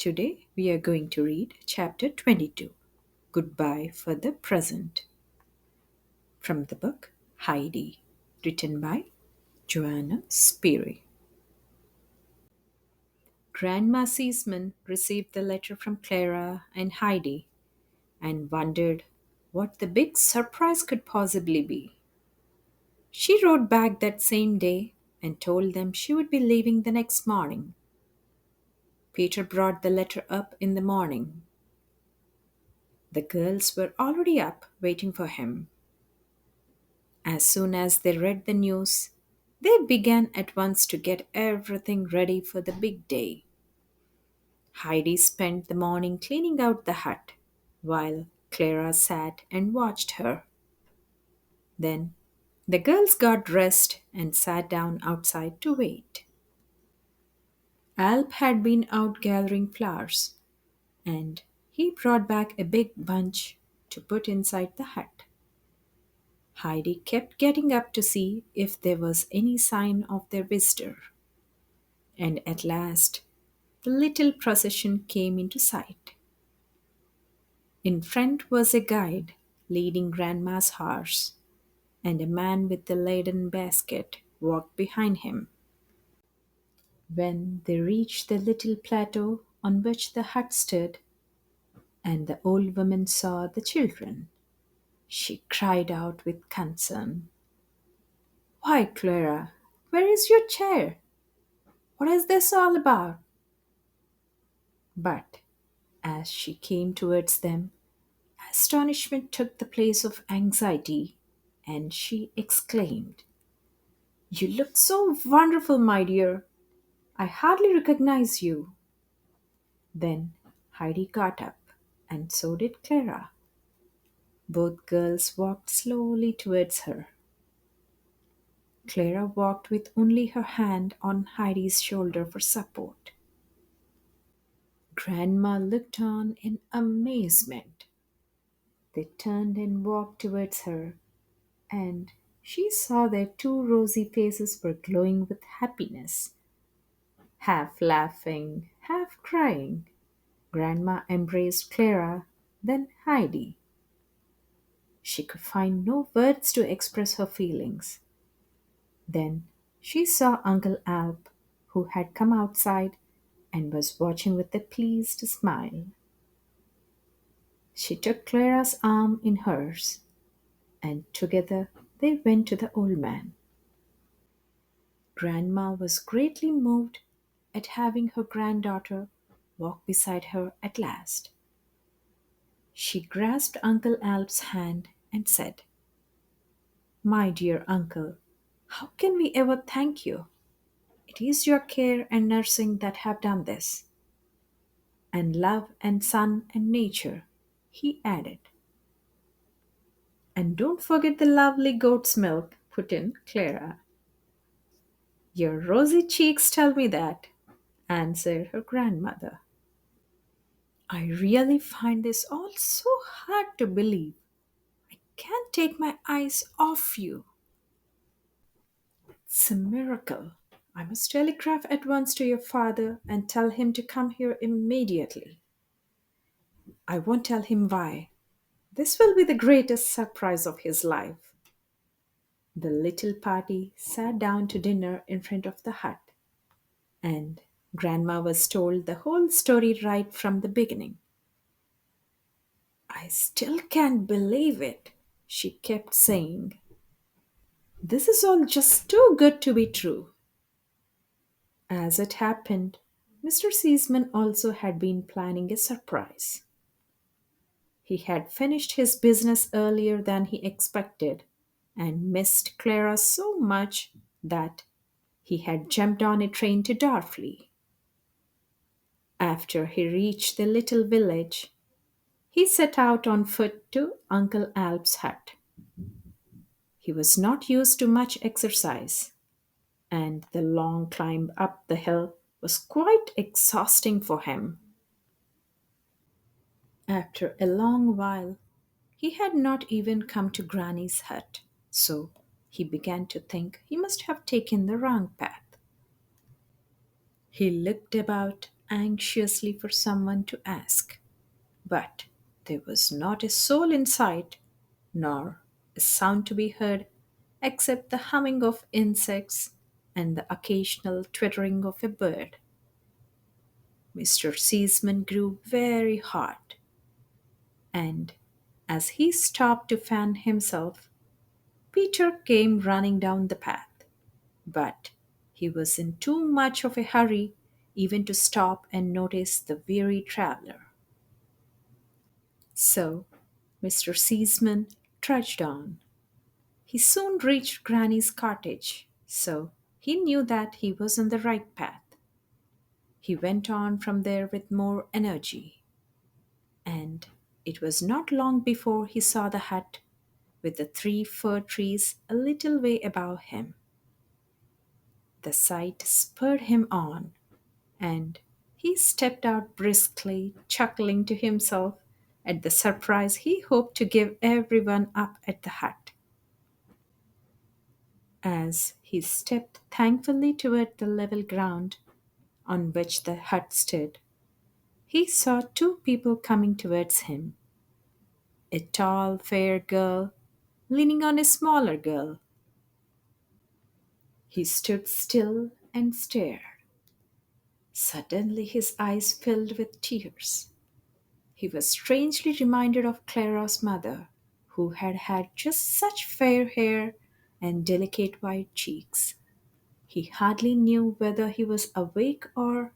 Today we are going to read Chapter 22, Goodbye for the Present, from the book Heidi, written by Johanna Spyri. Grandma Seaman received the letter from Clara and Heidi and wondered what the big surprise could possibly be. She wrote back that same day and told them she would be leaving the next morning. Peter brought the letter up in the morning. The girls were already up waiting for him. As soon as they read the news, they began at once to get everything ready for the big day. Heidi spent the morning cleaning out the hut, while Clara sat and watched her. Then the girls got dressed and sat down outside to wait. Alp had been out gathering flowers, and he brought back a big bunch to put inside the hut. Heidi kept getting up to see if there was any sign of their visitor, and at last the little procession came into sight. In front was a guide leading Grandma's horse, and a man with a laden basket walked behind him. When they reached the little plateau on which the hut stood, and the old woman saw the children, she cried out with concern, "Why, Clara, where is your chair? What is this all about?" But as she came towards them, astonishment took the place of anxiety, and she exclaimed, "You look so wonderful, my dear. I hardly recognize you." Then Heidi got up, and so did Clara. Both girls walked slowly towards her. Clara walked with only her hand on Heidi's shoulder for support. Grandma looked on in amazement. They turned and walked towards her, and she saw their two rosy faces were glowing with happiness. Half laughing, half crying, Grandma embraced Clara, then Heidi. She could find no words to express her feelings. Then she saw Uncle Alp, who had come outside and was watching with a pleased smile. She took Clara's arm in hers, and together they went to the old man. Grandma was greatly moved at having her granddaughter walk beside her at last. She grasped Uncle Alp's hand and said, "My dear uncle, how can we ever thank you? It is your care and nursing that have done this. And love and sun and nature," he added. "And don't forget the lovely goat's milk," put in Clara. "Your rosy cheeks tell me that," answered her grandmother. "I really find this all so hard to believe. I can't take my eyes off you." "It's a miracle. I must telegraph at once to your father and tell him to come here immediately. I won't tell him why. This will be the greatest surprise of his life." The little party sat down to dinner in front of the hut, and Grandma was told the whole story right from the beginning. "I still can't believe it," she kept saying. "This is all just too good to be true." As it happened, Mr. Seaman also had been planning a surprise. He had finished his business earlier than he expected and missed Clara so much that he had jumped on a train to Darfleet. After he reached the little village, he set out on foot to Uncle Alp's hut. He was not used to much exercise, and the long climb up the hill was quite exhausting for him. After a long while, he had not even come to Granny's hut, so he began to think he must have taken the wrong path. He looked about anxiously for someone to ask. But there was not a soul in sight, nor a sound to be heard except the humming of insects and the occasional twittering of a bird. Mr. Seaman grew very hot, and as he stopped to fan himself, Peter came running down the path. But he was in too much of a hurry even to stop and notice the weary traveler. So Mr. Seaman trudged on. He soon reached Granny's cottage, so he knew that he was on the right path. He went on from there with more energy, and it was not long before he saw the hut with the three fir trees a little way above him. The sight spurred him on, and he stepped out briskly, chuckling to himself at the surprise he hoped to give everyone up at the hut. As he stepped thankfully toward the level ground on which the hut stood, he saw two people coming towards him, a tall, fair girl leaning on a smaller girl. He stood still and stared. Suddenly his eyes filled with tears. He was strangely reminded of Clara's mother, who had had just such fair hair and delicate white cheeks. He hardly knew whether he was awake or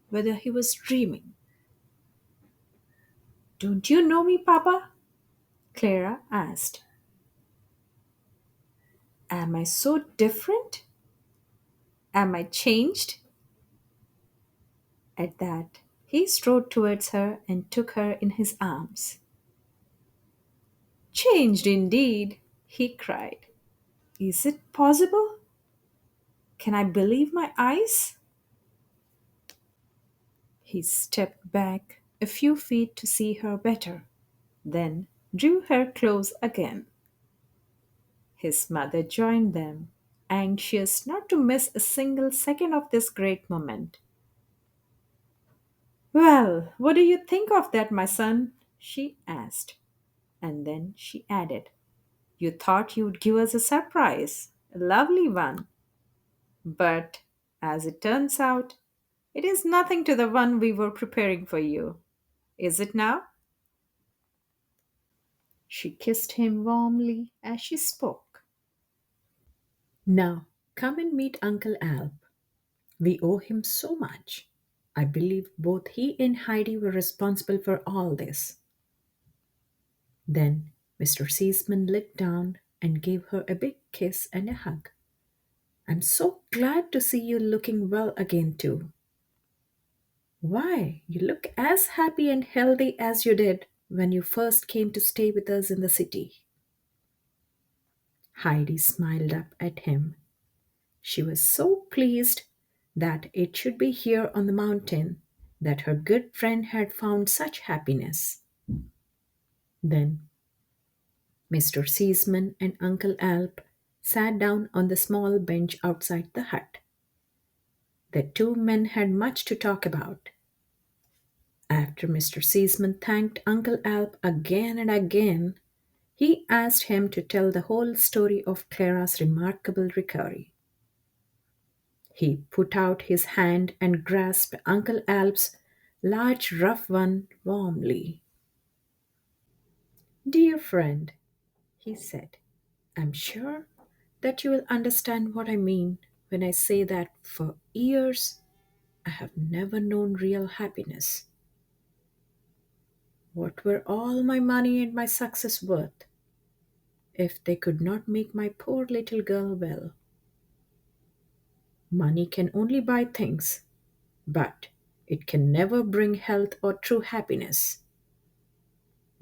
whether he was dreaming. "Don't you know me, Papa?" Clara asked. "Am I so different? Am I changed?" At that, he strode towards her and took her in his arms. "Changed indeed!" he cried. "Is it possible? Can I believe my eyes?" He stepped back a few feet to see her better, then drew her close again. His mother joined them, anxious not to miss a single second of this great moment. "Well, what do you think of that, my son?" she asked. And then she added, "You thought you'd give us a surprise, a lovely one. But as it turns out, it is nothing to the one we were preparing for you. Is it now?" She kissed him warmly as she spoke. "Now, come and meet Uncle Alp. We owe him so much. I believe both he and Heidi were responsible for all this." Then Mr. Seaman looked down and gave her a big kiss and a hug. "I'm so glad to see you looking well again, too. Why, you look as happy and healthy as you did when you first came to stay with us in the city." Heidi smiled up at him. She was so pleased that it should be here on the mountain that her good friend had found such happiness. Then Mr. Seaman and Uncle Alp sat down on the small bench outside the hut. The two men had much to talk about. After Mr. Seaman thanked Uncle Alp again and again, he asked him to tell the whole story of Clara's remarkable recovery. He put out his hand and grasped Uncle Alp's large, rough one warmly. "Dear friend," he said, "I'm sure that you will understand what I mean when I say that for years I have never known real happiness. What were all my money and my success worth if they could not make my poor little girl well? Money can only buy things, but it can never bring health or true happiness.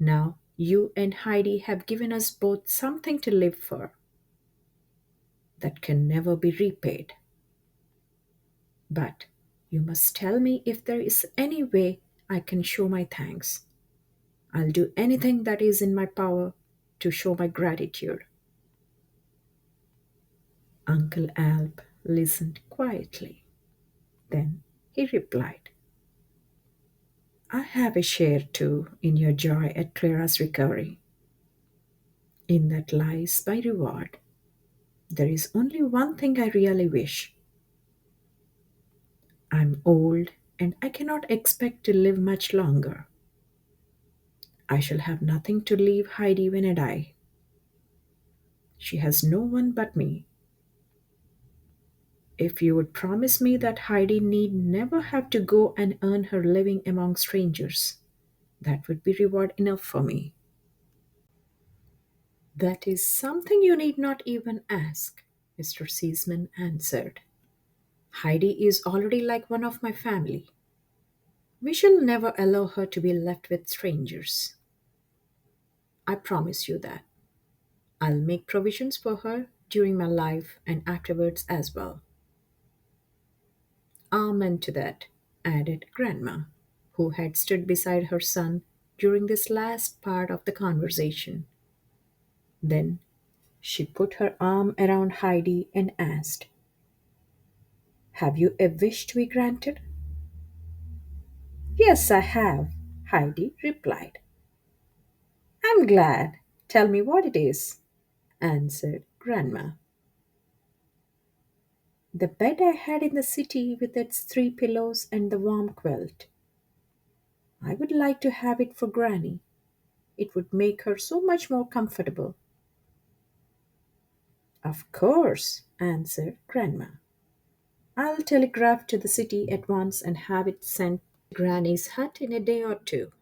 Now you and Heidi have given us both something to live for that can never be repaid. But you must tell me if there is any way I can show my thanks. I'll do anything that is in my power to show my gratitude." Uncle Alp listened quietly. Then he replied, I have a share too in your joy at Clara's recovery. In that lies my reward. There is only one thing I really wish. I'm old and I cannot expect to live much longer. I shall have nothing to leave Heidi when I die. She has no one but me. If you would promise me that Heidi need never have to go and earn her living among strangers, that would be reward enough for me. That is something you need not even ask, Mr. Seaman answered. Heidi is already like one of my family. We shall never allow her to be left with strangers. I promise you that. I'll make provisions for her during my life and afterwards as well. Amen to that, added Grandma, who had stood beside her son during this last part of the conversation. Then she put her arm around Heidi and asked, "Have you a wish to be granted?" "Yes, I have," Heidi replied. "I'm glad. Tell me what it is," answered Grandma. "The bed I had in the city with its three pillows and the warm quilt. I would like to have it for Granny. It would make her so much more comfortable." "Of course," answered Grandma. "I'll telegraph to the city at once and have it sent to Granny's hut in a day or two."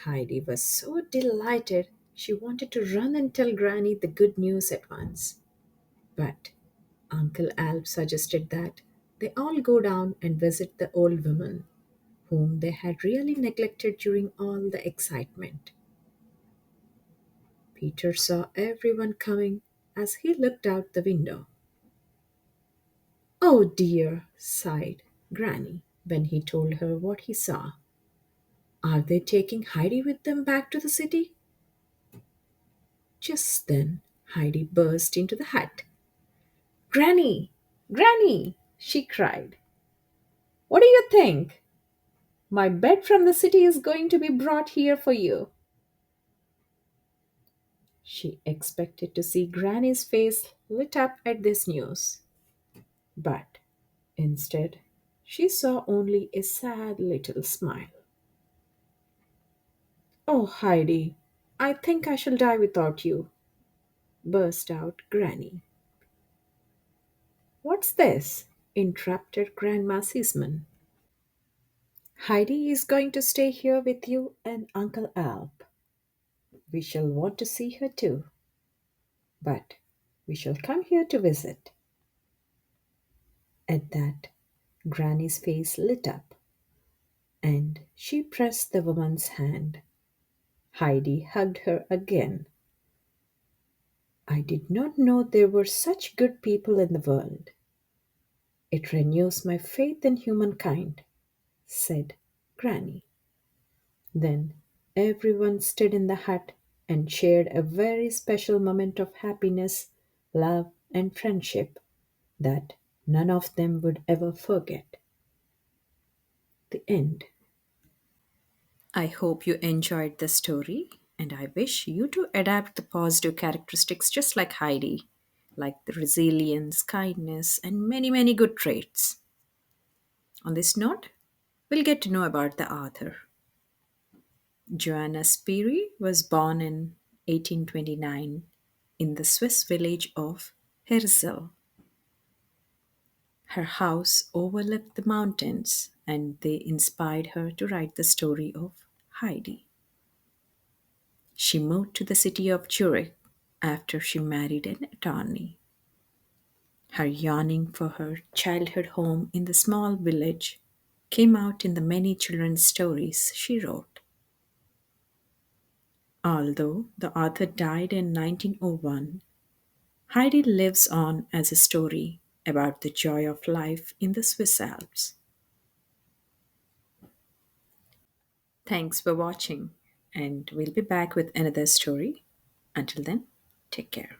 Heidi was so delighted she wanted to run and tell Granny the good news at once. But Uncle Alp suggested that they all go down and visit the old woman, whom they had really neglected during all the excitement. Peter saw everyone coming as he looked out the window. "Oh dear," sighed Granny when he told her what he saw. "Are they taking Heidi with them back to the city?" Just then Heidi burst into the hut. "Granny! Granny!" she cried. "What do you think? My bed from the city is going to be brought here for you." She expected to see Granny's face lit up at this news, but instead she saw only a sad little smile. "Oh, Heidi, I think I shall die without you," burst out Granny. "What's this?" interrupted Grandma Sisman. "Heidi is going to stay here with you and Uncle Alp. We shall want to see her too, but we shall come here to visit." At that, Granny's face lit up, and she pressed the woman's hand. Heidi hugged her again. "I did not know there were such good people in the world. It renews my faith in humankind," said Granny. Then everyone stood in the hut and shared a very special moment of happiness, love, and friendship that none of them would ever forget. The end. I hope you enjoyed the story, and I wish you to adapt the positive characteristics just like Heidi, like the resilience, kindness, and many, many good traits. On this note, we'll get to know about the author. Johanna Spyri was born in 1829 in the Swiss village of Herzl. Her house overlooked the mountains, and they inspired her to write the story of Heidi. She moved to the city of Zurich after she married an attorney. Her yearning for her childhood home in the small village came out in the many children's stories she wrote. Although the author died in 1901, Heidi lives on as a story about the joy of life in the Swiss Alps. Thanks for watching, and we'll be back with another story. Until then, take care.